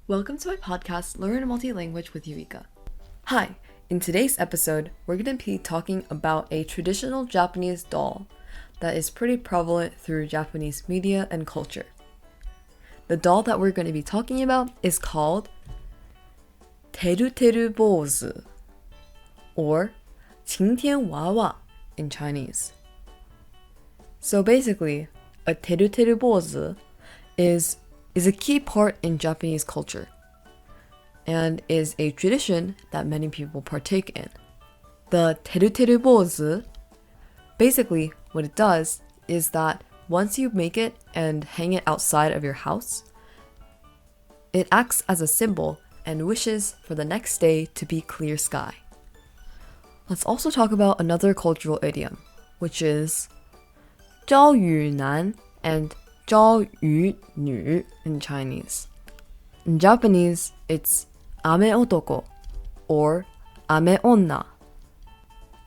Welcome to my podcast, Learn Multi-Language with Eureka. Hi, in today's episode, we're going to be talking about a traditional Japanese doll that is pretty prevalent through Japanese media and culture. The doll that we're going to be talking about is called TeruTeru BouZu, or 晴天娃娃 in Chinese. So basically, a TeruTeru BouZu is a key part in Japanese culture and is a tradition that many people partake in. The TeruTeru BouZu, basically what it does is that once you make it and hang it outside of your house, it acts as a symbol and wishes for the next day to be clear sky. Let's also talk about another cultural idiom, which is 朝雨男 and 朝雨女 in Chinese. In Japanese, it's 雨男 or 雨女.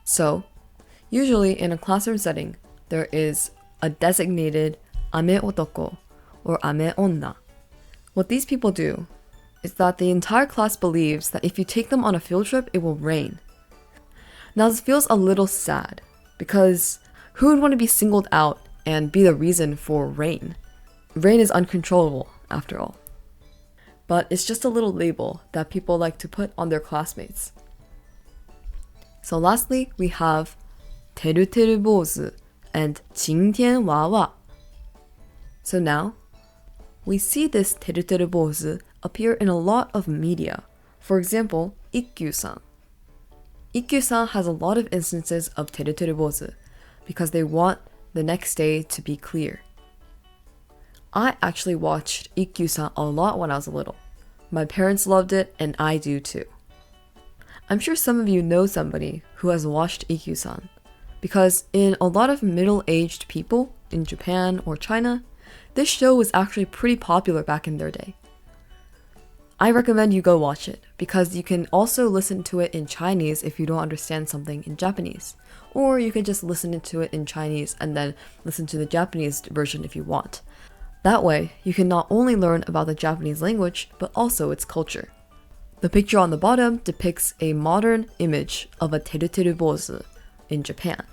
So, usually in a classroom setting, there is a designated 雨男 or 雨女. What these people do is that the entire class believes that if you take them on a field trip, it will rain. Now this feels a little sad, because who would want to be singled out and be the reason for rain? Rain is uncontrollable, after all. But it's just a little label that people like to put on their classmates. So lastly, we have TeruTeru BouZu and 晴天娃娃. So now, we see this TeruTeru BouZu appear in a lot of media. For example, Ikkyu-san. Ikkyu-san has a lot of instances of TeruTeru BouZu because they want the next day to be clear. I actually watched Ikkyu-san a lot when I was little. My parents loved it and I do too. I'm sure some of you know somebody who has watched Ikkyu-san because in a lot of middle-aged people in Japan or China, this show was actually pretty popular back in their day. I recommend you go watch it because you can also listen to it in Chinese if you don't understand something in Japanese. Or you can just listen to it in Chinese and then listen to the Japanese version if you want. That way, you can not only learn about the Japanese language, but also its culture. The picture on the bottom depicts a modern image of a TeruTeru BouZu in Japan.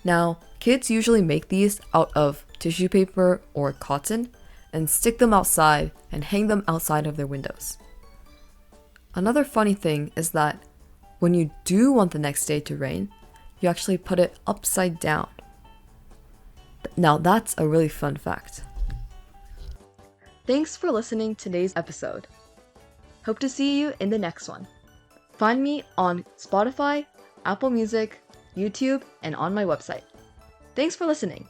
Now, kids usually make these out of tissue paper or cotton and stick them outside and hang them outside of their windows. Another funny thing is that when you do want the next day to rain, you actually put it upside down. Now that's a really fun fact. Thanks for listening to today's episode. Hope to see you in the next one. Find me on Spotify, Apple Music, YouTube, and on my website. Thanks for listening.